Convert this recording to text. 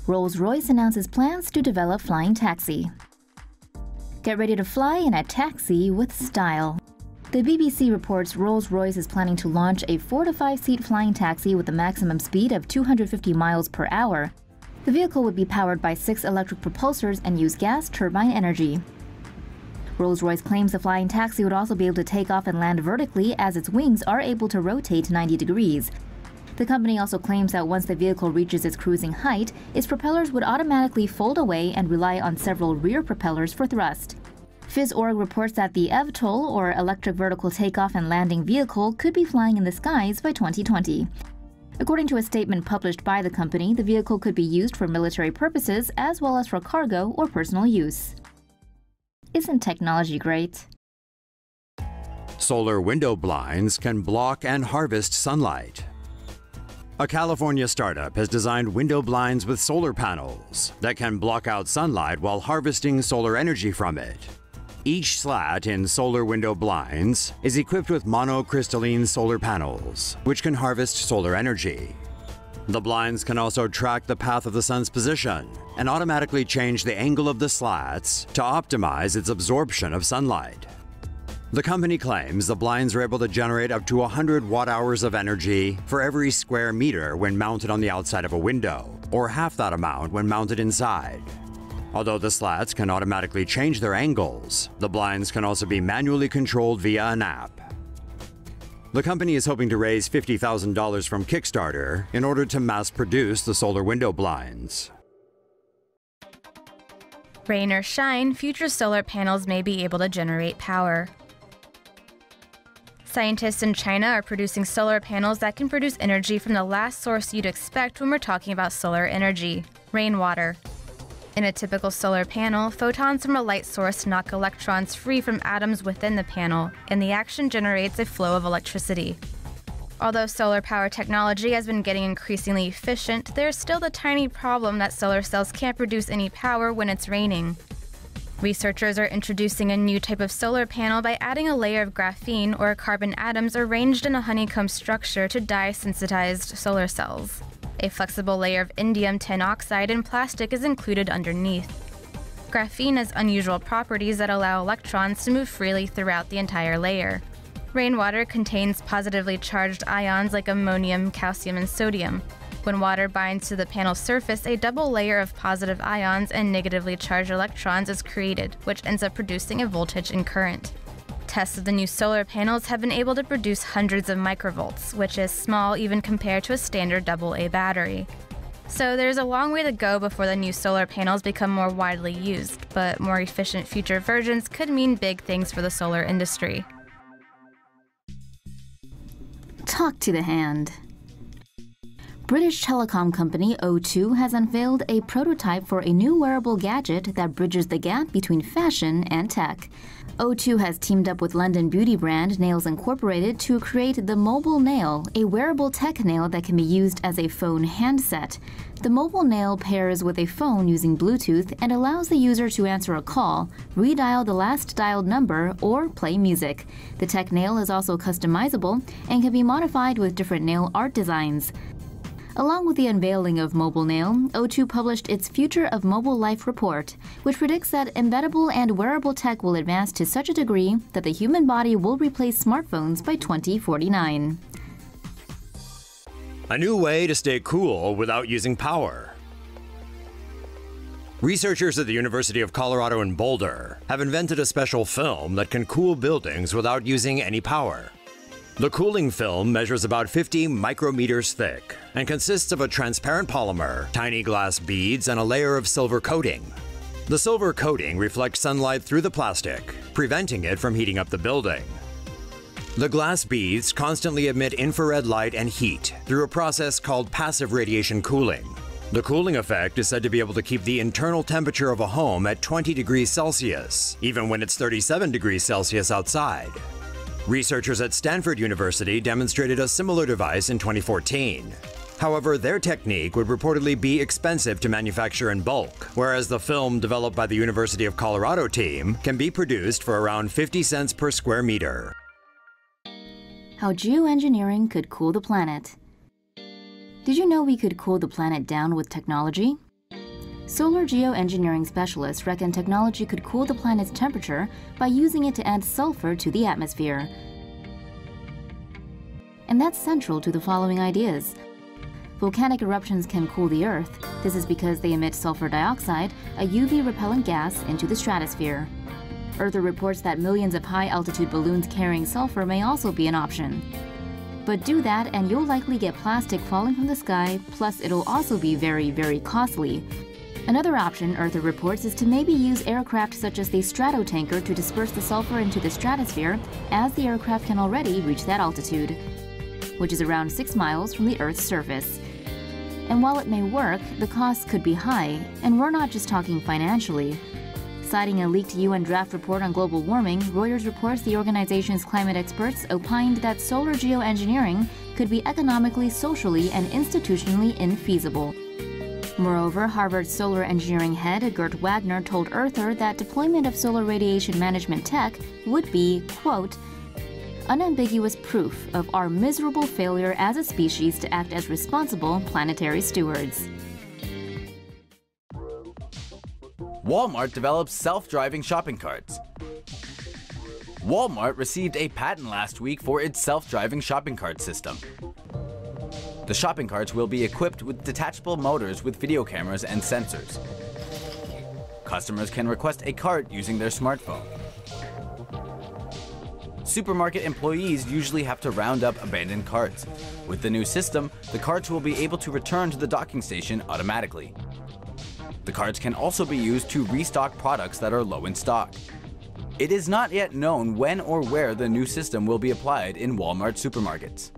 Rolls-Royce announces plans to develop flying taxi. Get ready to fly in a taxi with style. The BBC reports Rolls-Royce is planning to launch a 4- to 5-seat flying taxi with a maximum speed of 250 miles per hour. The vehicle would be powered by 6 electric propulsors and use gas turbine energy. Rolls-Royce claims the flying taxi would also be able to take off and land vertically as its wings are able to rotate 90 degrees. The company also claims that once the vehicle reaches its cruising height, its propellers would automatically fold away and rely on several rear propellers for thrust. Phys.org reports that the eVTOL, or Electric Vertical Takeoff and Landing Vehicle, could be flying in the skies by 2020. According to a statement published by the company, the vehicle could be used for military purposes as well as for cargo or personal use. Isn't technology great? Solar window blinds can block and harvest sunlight. A California startup has designed window blinds with solar panels that can block out sunlight while harvesting solar energy from it. Each slat in solar window blinds is equipped with monocrystalline solar panels, which can harvest solar energy. The blinds can also track the path of the sun's position and automatically change the angle of the slats to optimize its absorption of sunlight. The company claims the blinds are able to generate up to 100 watt-hours of energy for every square meter when mounted on the outside of a window, or half that amount when mounted inside. Although the slats can automatically change their angles, the blinds can also be manually controlled via an app. The company is hoping to raise $50,000 from Kickstarter in order to mass-produce the solar window blinds. Rain or shine, future solar panels may be able to generate power. Scientists in China are producing solar panels that can produce energy from the last source you'd expect when we're talking about solar energy: rainwater. In a typical solar panel, photons from a light source knock electrons free from atoms within the panel, and the action generates a flow of electricity. Although solar power technology has been getting increasingly efficient, there's still the tiny problem that solar cells can't produce any power when it's raining. Researchers are introducing a new type of solar panel by adding a layer of graphene or carbon atoms arranged in a honeycomb structure to dye-sensitized solar cells. A flexible layer of indium tin oxide and plastic is included underneath. Graphene has unusual properties that allow electrons to move freely throughout the entire layer. Rainwater contains positively charged ions like ammonium, calcium, and sodium. When water binds to the panel's surface, a double layer of positive ions and negatively charged electrons is created, which ends up producing a voltage and current. Tests of the new solar panels have been able to produce hundreds of microvolts, which is small even compared to a standard AA battery. So there's a long way to go before the new solar panels become more widely used, but more efficient future versions could mean big things for the solar industry. Talk to the hand. British telecom company O2 has unveiled a prototype for a new wearable gadget that bridges the gap between fashion and tech. O2 has teamed up with London beauty brand Nails Incorporated to create the Mobile Nail, a wearable tech nail that can be used as a phone handset. The Mobile Nail pairs with a phone using Bluetooth and allows the user to answer a call, redial the last dialed number, or play music. The tech nail is also customizable and can be modified with different nail art designs. Along with the unveiling of Mobile Nail, O2 published its Future of Mobile Life report, which predicts that embeddable and wearable tech will advance to such a degree that the human body will replace smartphones by 2049. A new way to stay cool without using power. Researchers at the University of Colorado in Boulder have invented a special film that can cool buildings without using any power. The cooling film measures about 50 micrometers thick and consists of a transparent polymer, tiny glass beads, and a layer of silver coating. The silver coating reflects sunlight through the plastic, preventing it from heating up the building. The glass beads constantly emit infrared light and heat through a process called passive radiation cooling. The cooling effect is said to be able to keep the internal temperature of a home at 20 degrees Celsius, even when it's 37 degrees Celsius outside. Researchers at Stanford University demonstrated a similar device in 2014. However, their technique would reportedly be expensive to manufacture in bulk, whereas the film developed by the University of Colorado team can be produced for around 50 cents per square meter. How geoengineering could cool the planet. Did you know we could cool the planet down with technology? Solar geoengineering specialists reckon technology could cool the planet's temperature by using it to add sulfur to the atmosphere. And that's central to the following ideas. Volcanic eruptions can cool the Earth. This is because they emit sulfur dioxide, a UV-repellent gas, into the stratosphere. Earther reports that millions of high-altitude balloons carrying sulfur may also be an option. But do that and you'll likely get plastic falling from the sky, plus it'll also be very, very costly. Another option, Earther reports, is to maybe use aircraft such as the stratotanker to disperse the sulfur into the stratosphere, as the aircraft can already reach that altitude, which is around 6 miles from the Earth's surface. And while it may work, the costs could be high, and we're not just talking financially. Citing a leaked UN draft report on global warming, Reuters reports the organization's climate experts opined that solar geoengineering could be economically, socially, and institutionally infeasible. Moreover, Harvard's solar engineering head Gert Wagner told Earther that deployment of solar radiation management tech would be, quote, unambiguous proof of our miserable failure as a species to act as responsible planetary stewards. Walmart develops self-driving shopping carts. Walmart received a patent last week for its self-driving shopping cart system. The shopping carts will be equipped with detachable motors with video cameras and sensors. Customers can request a cart using their smartphone. Supermarket employees usually have to round up abandoned carts. With the new system, the carts will be able to return to the docking station automatically. The carts can also be used to restock products that are low in stock. It is not yet known when or where the new system will be applied in Walmart supermarkets.